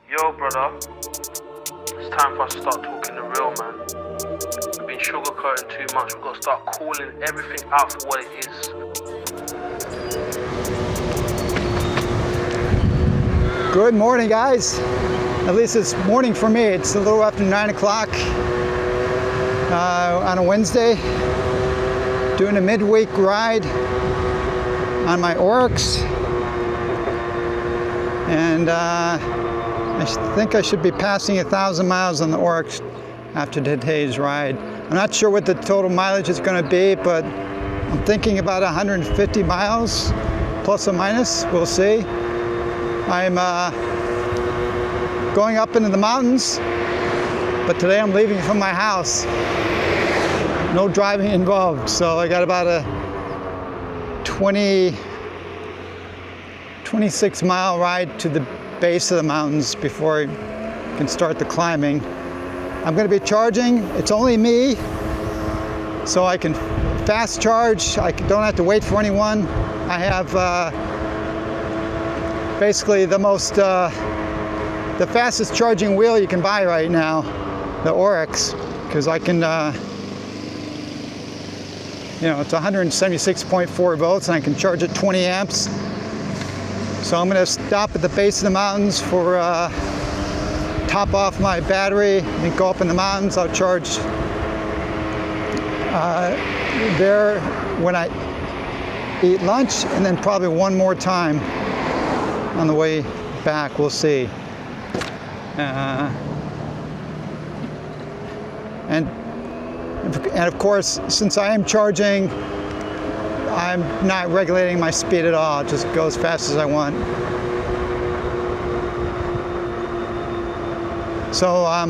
Yo, brother, it's time for us to start talking the real, man. We've been sugarcoating too much. We've got to start calling everything out for what it is. Good morning, guys. At least it's morning for me. It's a little after 9 o'clock on a Wednesday. Doing a midweek ride on my Oryx. And I think I should be passing 1,000 miles on the Oryx after today's ride. I'm not sure what the total mileage is going to be, but I'm thinking about 150 miles, plus or minus. We'll see. I'm going up into the mountains, but today I'm leaving from my house. No driving involved, so I got about a 26 mile ride to the base of the mountains before I can start the climbing. I'm going to be charging. It's only me, so I can fast charge. I don't have to wait for anyone. I have basically the fastest charging wheel you can buy right now, the Oryx, because I can, it's 176.4 volts and I can charge at 20 amps. So I'm going to stop at the base of the mountains for top off my battery and go up in the mountains. I'll charge there when I eat lunch, and then probably one more time on the way back. We'll see. And of course, since I am charging, I'm not regulating my speed at all. It just go as fast as I want. So I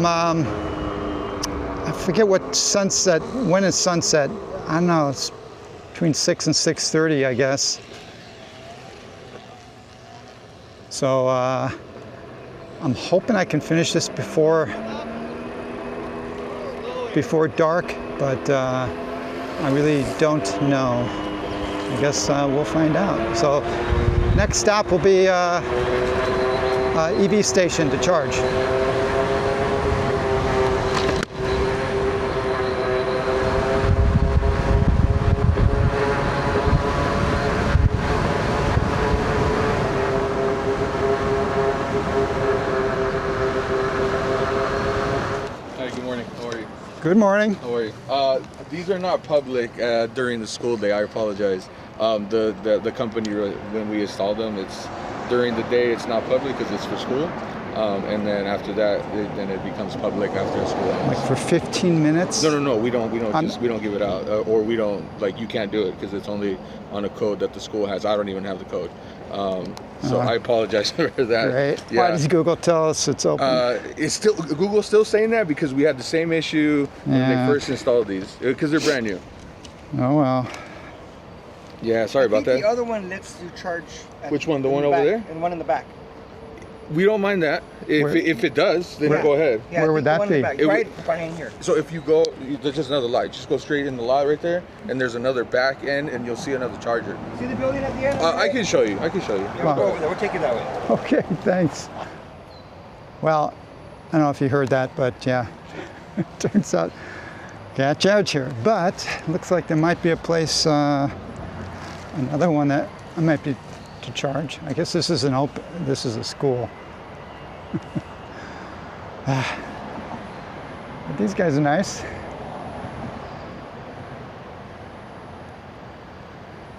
forget what sunset, when is sunset? I don't know, it's between 6 and 6:30, I guess. So I'm hoping I can finish this before dark, but I really don't know. I guess we'll find out. So next stop will be EV station to charge. Hi, good morning. How are you? Good morning. How are you? These are not public during the school day. I apologize. The company, when we install them, it's during the day. It's not public because it's for school, and then after that, then it becomes public after school ends. Like for 15 minutes? No. We don't give it out, or we don't you can't do it because it's only on a code that the school has. I don't even have the code. So I apologize for that. Right. Yeah. Why does Google tell us it's open? Google's still saying that because we had the same issue when they first installed these because they're brand new. Oh well. Yeah, sorry about that. The other one lets you charge. Which one? The one over there? And one in the back. We don't mind that. If it does, then go ahead. Yeah, Where would that be? Right behind here. So if you go, there's just another light. Just go straight in the lot right there, and there's another back end, and you'll see another charger. See the building at the end? I can show you. Yeah, we'll go over there. We'll take it that way. Okay, thanks. Well, I don't know if you heard that, but yeah, it turns out can't charge here. But looks like there might be a place, another one that I might be to charge. I guess this is this is a school. But these guys are nice.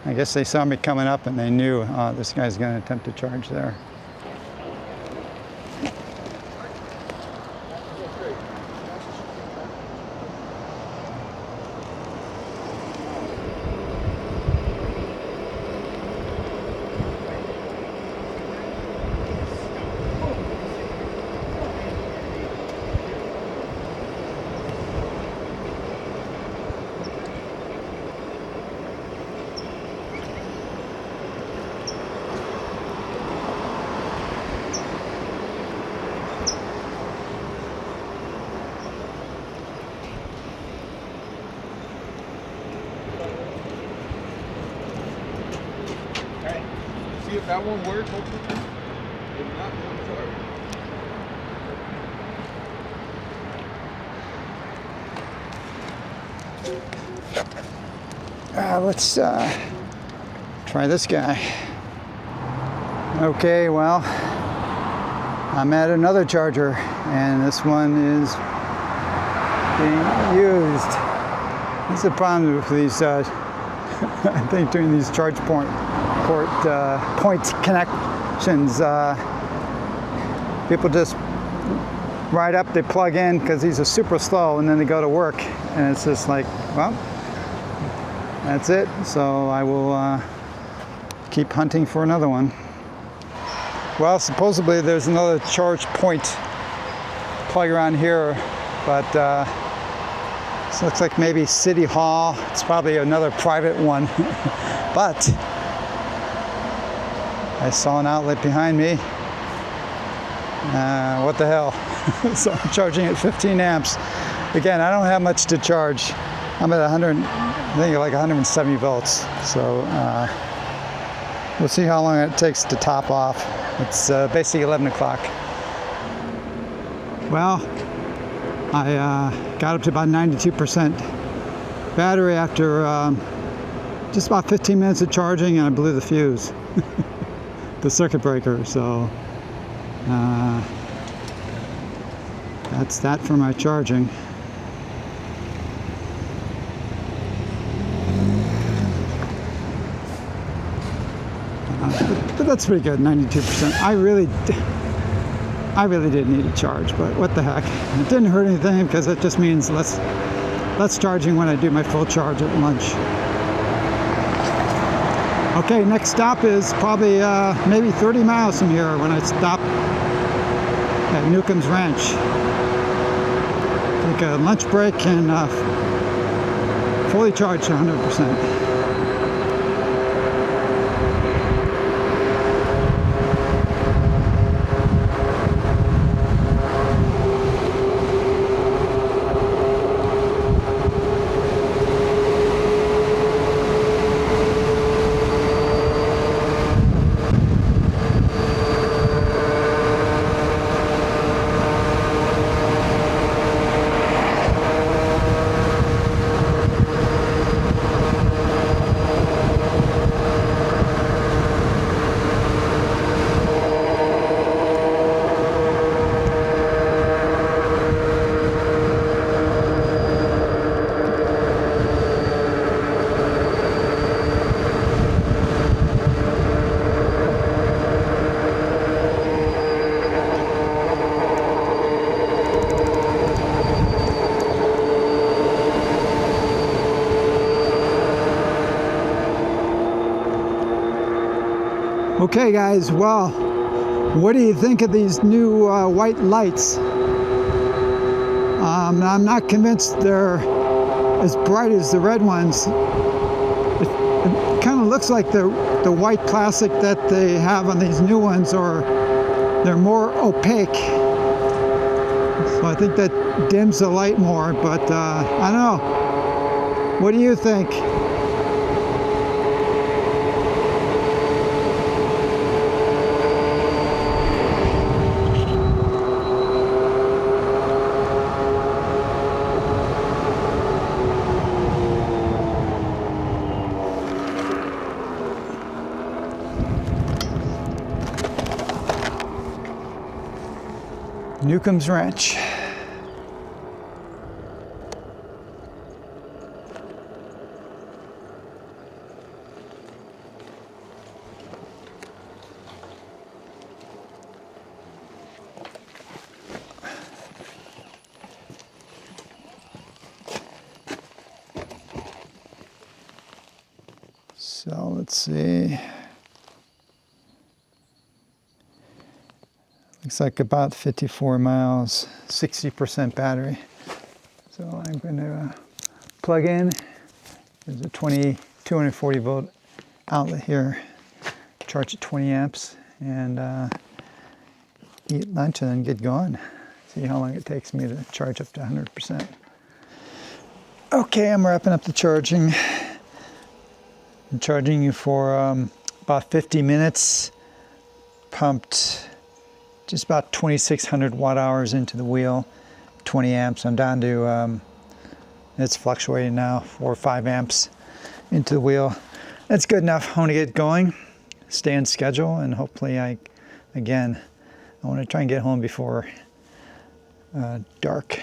I guess they saw me coming up and they knew this guy's going to attempt to charge there. See if that one works. Hopefully. If not, then charge. Let's try this guy. Okay, well, I'm at another charger, and this one is being used. This is the problem with these, I think, doing these charge point connections. People just ride up, they plug in because these are super slow, and then they go to work, and it's just like, well, that's it. So I will keep hunting for another one. Well, supposedly there's another charge point plug around here, but this looks like maybe City Hall. It's probably another private one. But I saw an outlet behind me. What the hell? So I'm charging at 15 amps. Again, I don't have much to charge. I'm at 100, I think like 170 volts. So we'll see how long it takes to top off. It's basically 11 o'clock. Well, I got up to about 92% battery after just about 15 minutes of charging, and I blew the fuse, the circuit breaker. So that's that for my charging. But that's pretty good, 92%. I really did need a charge, but what the heck. It didn't hurt anything because it just means less charging when I do my full charge at lunch. Okay, next stop is probably maybe 30 miles from here when I stop at Newcomb's Ranch. Take a lunch break and fully charge to 100%. Okay guys, well, what do you think of these new white lights? I'm not convinced they're as bright as the red ones. It kind of looks like the white plastic that they have on these new ones, or they're more opaque. So I think that dims the light more, but I don't know. What do you think? Newcomb's Ranch. So let's see. Looks like about 54 miles, 60% battery. So I'm going to plug in. There's a 240 volt outlet here. Charge at 20 amps and eat lunch and then get going. See how long it takes me to charge up to 100%. Okay, I'm wrapping up the charging. I'm charging you for about 50 minutes. Pumped just about 2,600 watt hours into the wheel, 20 amps. I'm down to, it's fluctuating now, 4 or 5 amps. into the wheel. That's good enough. I want to get going, stay on schedule, and hopefully I want to try and get home before dark.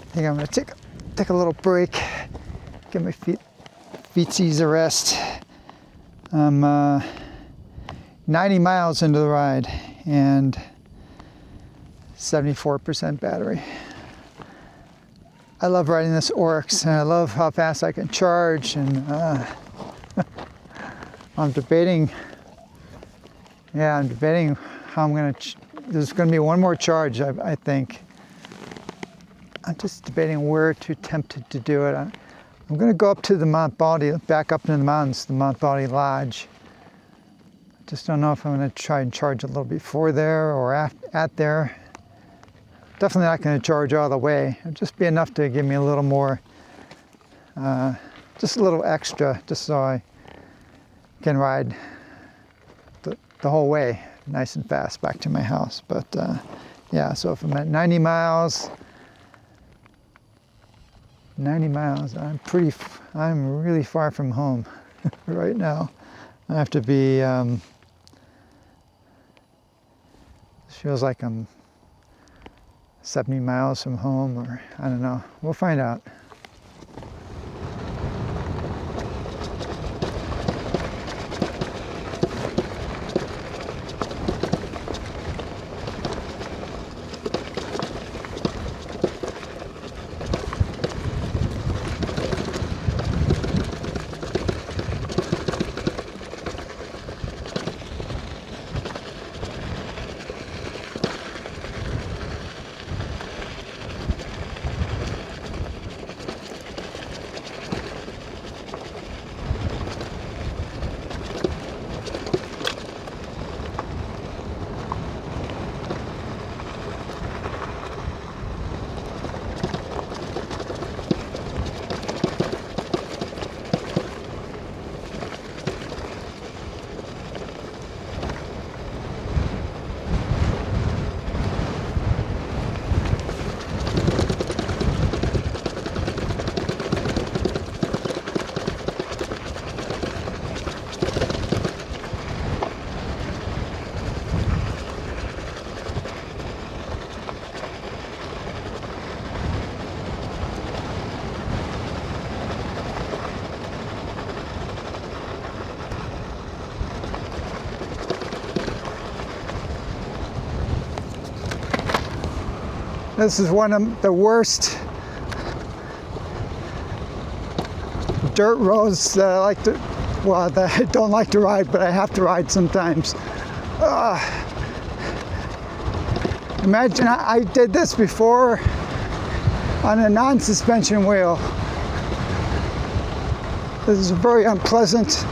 I think I'm gonna take a little break, give my feetsies a rest. I'm 90 miles into the ride and 74% battery. I love riding this Oryx, and I love how fast I can charge, and I'm debating how I'm gonna, there's gonna be one more charge, I think. I'm just debating where to attempt to do it. I'm gonna go up to the Mount Baldy, back up into the mountains, the Mount Baldy Lodge. Just don't know if I'm gonna try and charge a little before there or at there. Definitely not gonna charge all the way. It'll just be enough to give me a little more, just a little extra, just so I can ride the whole way nice and fast back to my house. But yeah, so if I'm at 90 miles, I'm really far from home right now. I have to be, feels like I'm 70 miles from home, or I don't know. We'll find out. This is one of the worst dirt roads that I like to, well, that I don't like to ride, but I have to ride sometimes. Imagine I did this before on a non-suspension wheel. This is very unpleasant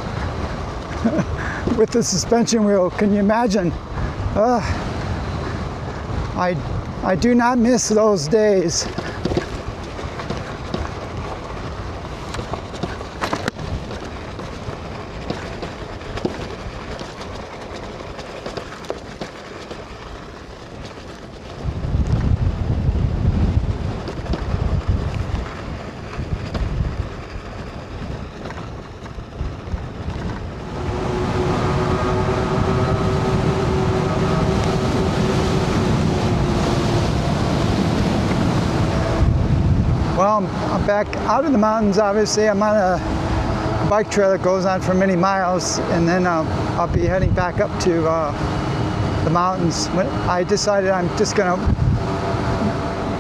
with the suspension wheel. Can you imagine? I do not miss those days. Well, I'm back out of the mountains, obviously. I'm on a bike trail that goes on for many miles, and then I'll be heading back up to the mountains. I decided I'm just going to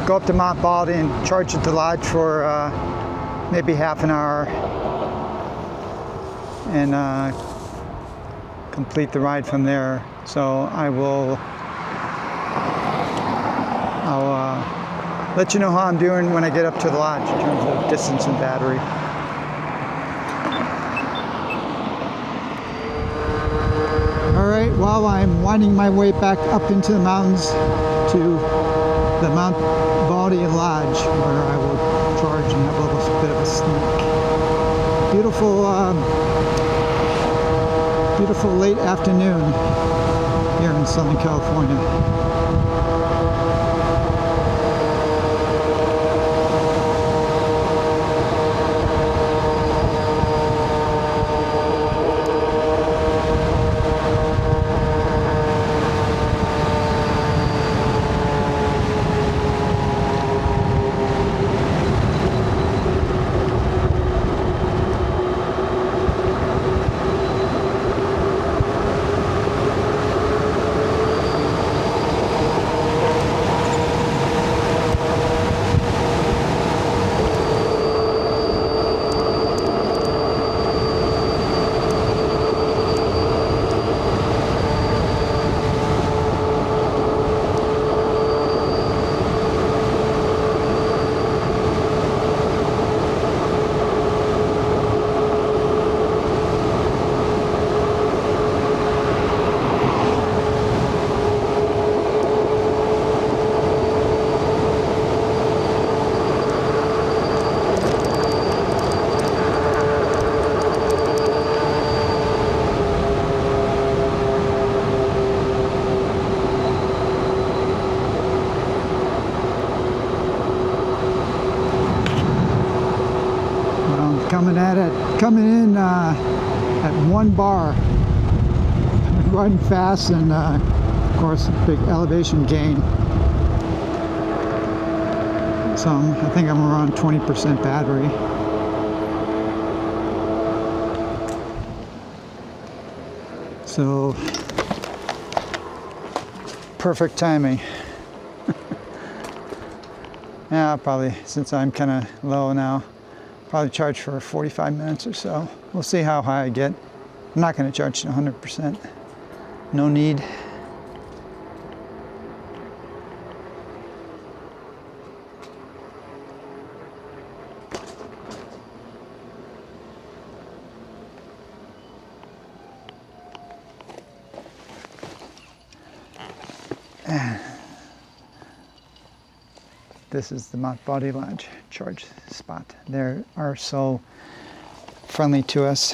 go up to Mount Baldy and charge at the lodge for maybe half an hour and complete the ride from there. So I'll let you know how I'm doing when I get up to the lodge in terms of distance and battery. All right, while I'm winding my way back up into the mountains to the Mount Baldy Lodge, where I will charge and have a little bit of a sneak. Beautiful late afternoon here in Southern California. Coming in at 1 bar, riding fast, and of course big elevation gain. So I think I'm around 20% battery. So perfect timing. Yeah, probably, since I'm kind of low now, probably charge for 45 minutes or so. We'll see how high I get. I'm not going to charge to 100%. No need. This is the Mount Baldy Lodge charge spot. They are so friendly to us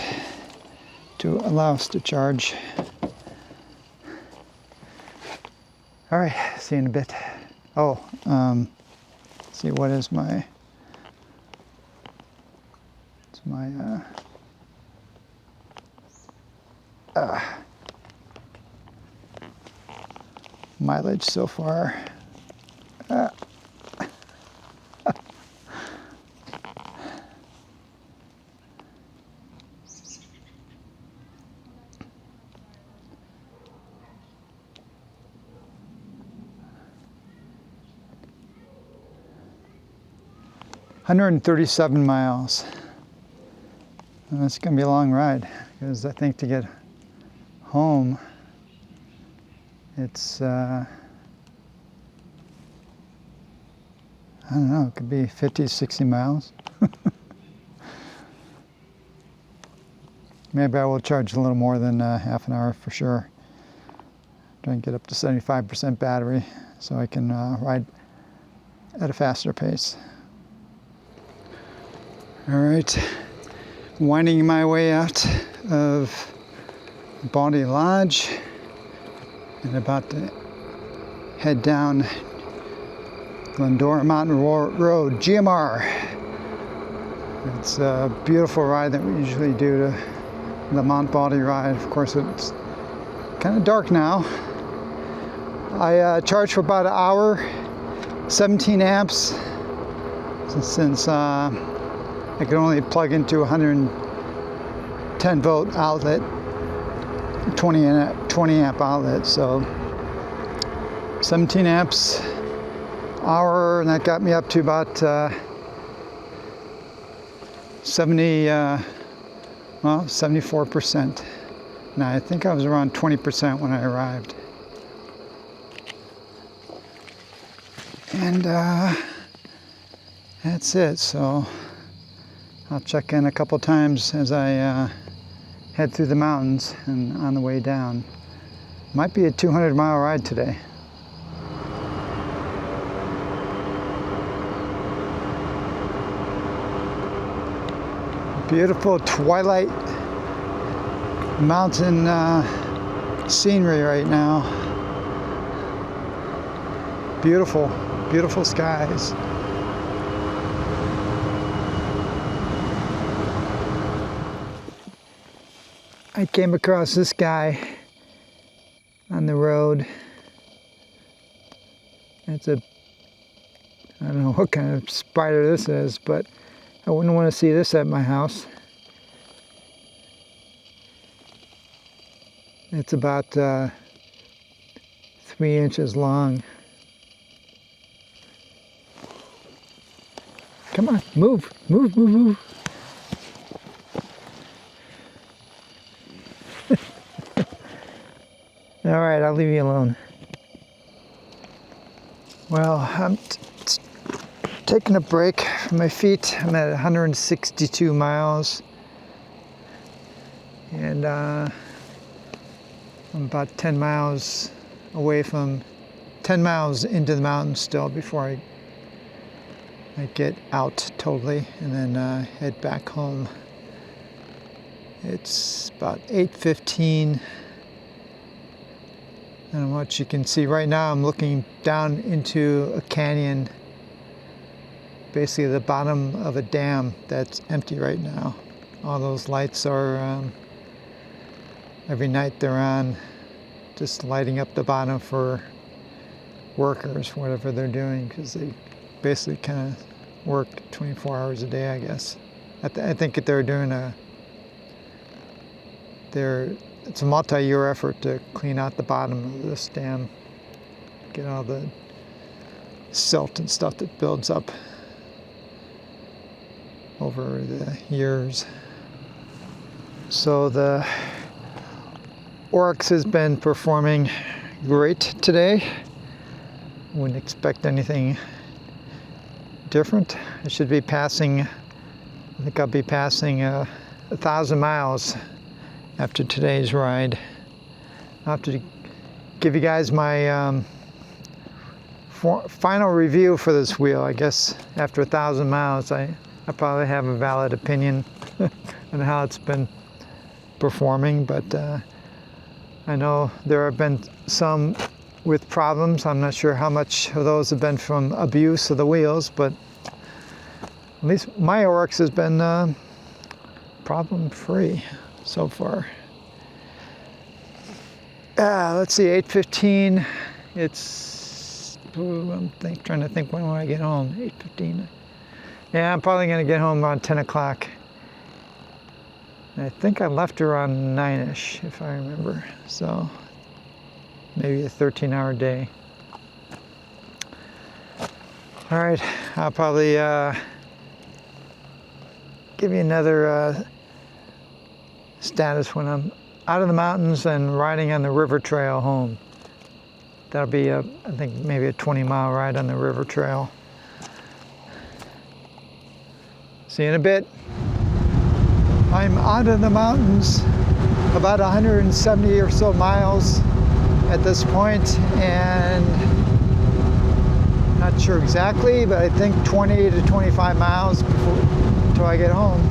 to allow us to charge. All right, see you in a bit. Oh, see, what is my, it's my, mileage so far. 137 miles. And it's going to be a long ride because I think to get home, it's, I don't know, it could be 50, 60 miles. Maybe I will charge a little more than half an hour for sure. Try and get up to 75% battery so I can ride at a faster pace. All right, winding my way out of Baldy Lodge and about to head down Glendora Mountain Road, GMR. It's a beautiful ride that we usually do to the Mount Baldy ride. Of course, it's kind of dark now. I charged for about an hour, 17 amps, since I could only plug into 110 volt outlet, 20 amp outlet, so 17 amps hour, and that got me up to about 74%. Now I think I was around 20% when I arrived. And that's it. So I'll check in a couple times as I head through the mountains and on the way down. Might be a 200-mile ride today. Beautiful twilight mountain scenery right now. Beautiful, beautiful skies. I came across this guy on the road. It's I don't know what kind of spider this is, but I wouldn't want to see this at my house. It's about 3 inches long. Come on, move, move, move, move. All right, I'll leave you alone. Well, I'm taking a break from my feet. I'm at 162 miles. And I'm about 10 miles away from, 10 miles into the mountains still before I get out totally and then head back home. It's about 8:15. And what you can see right now, I'm looking down into a canyon, basically the bottom of a dam that's empty right now. All those lights are, every night they're on, just lighting up the bottom for workers, whatever they're doing, because they basically kind of work 24 hours a day, I guess. I think that they're doing it's a multi-year effort to clean out the bottom of this dam, get all the silt and stuff that builds up over the years. So the Oryx has been performing great today. Wouldn't expect anything different. I should be passing, I think I'll be passing 1,000 miles after today's ride. I'll have to give you guys my final review for this wheel. I guess after 1,000 miles, I probably have a valid opinion on how it's been performing, but I know there have been some with problems. I'm not sure how much of those have been from abuse of the wheels, but at least my Oryx has been problem-free so far. Let's see, 8:15. It's, I'm trying to think when will I get home. 8:15. Yeah, I'm probably going to get home around 10 o'clock. I think I left around 9-ish, if I remember. So maybe a 13-hour day. All right, I'll probably give you another status when I'm out of the mountains and riding on the river trail home. That'll be I think maybe a 20-mile ride on the river trail. See you in a bit. I'm out of the mountains, about 170 or so miles at this point, and not sure exactly, but I think 20 to 25 miles until I get home.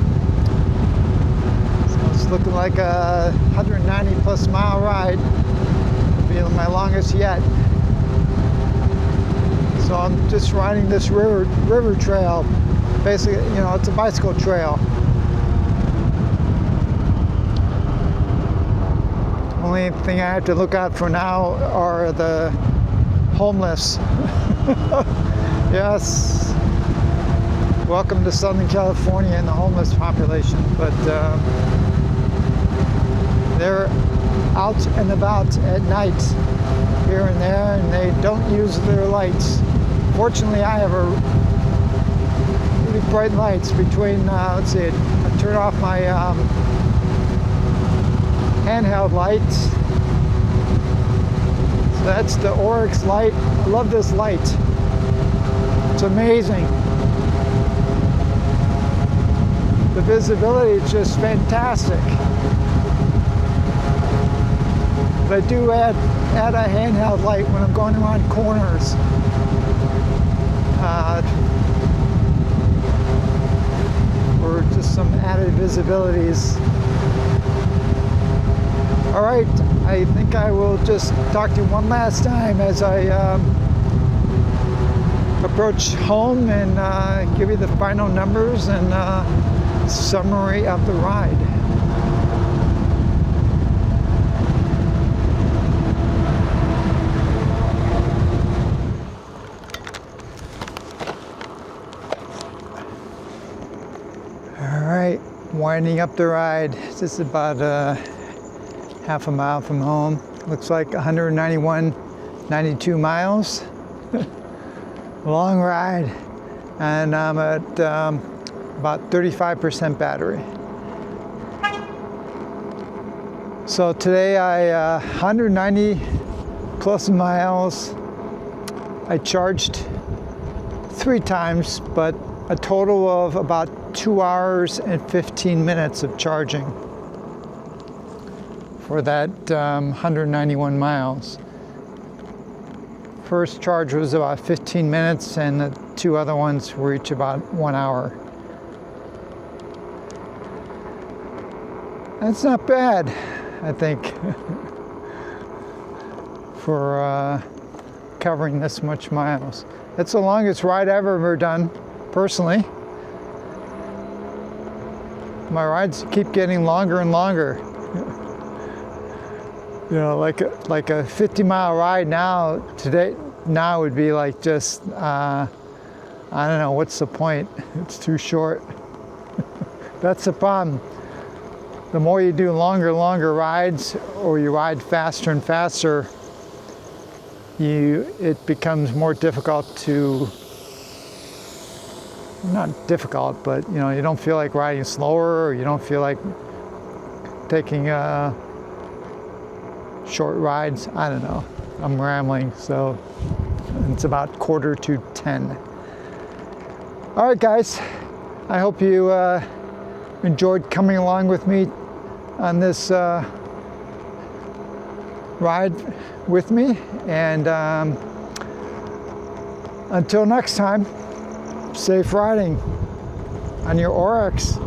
So it's looking like a 190 plus mile ride. Feeling my longest yet. So I'm just riding this river trail. Basically, you know, it's a bicycle trail. Only thing I have to look out for now are the homeless. Yes. Welcome to Southern California and the homeless population. But they're out and about at night here and there, and they don't use their lights. Fortunately, I have a really bright lights between, let's see, I turn off my handheld lights. So that's the Oryx light. I love this light. It's amazing. The visibility is just fantastic. But I do add a handheld light when I'm going around corners. For just some added visibilities. All right, I think I will just talk to you one last time as I approach home and give you the final numbers and summary of the ride. Winding up the ride, just about half a mile from home. Looks like 92 miles. Long ride, and I'm at about 35% battery. So today 190 plus miles. I charged 3 times, but a total of about 2 hours and 15 minutes of charging for that 191 miles. First charge was about 15 minutes, and the 2 other ones were each about 1 hour. That's not bad, I think, for covering this much miles. That's the longest ride I've ever done, personally. My rides keep getting longer and longer. You know, like a 50-mile ride now would be like just I don't know, what's the point? It's too short. That's the problem. The more you do longer rides, or you ride faster and faster, it becomes more difficult to. Not difficult, but you know, you don't feel like riding slower, or you don't feel like taking short rides. I don't know. I'm rambling, so it's about 9:45. All right, guys. I hope you enjoyed coming along with me on this ride with me, and until next time. Safe riding on your Oryx.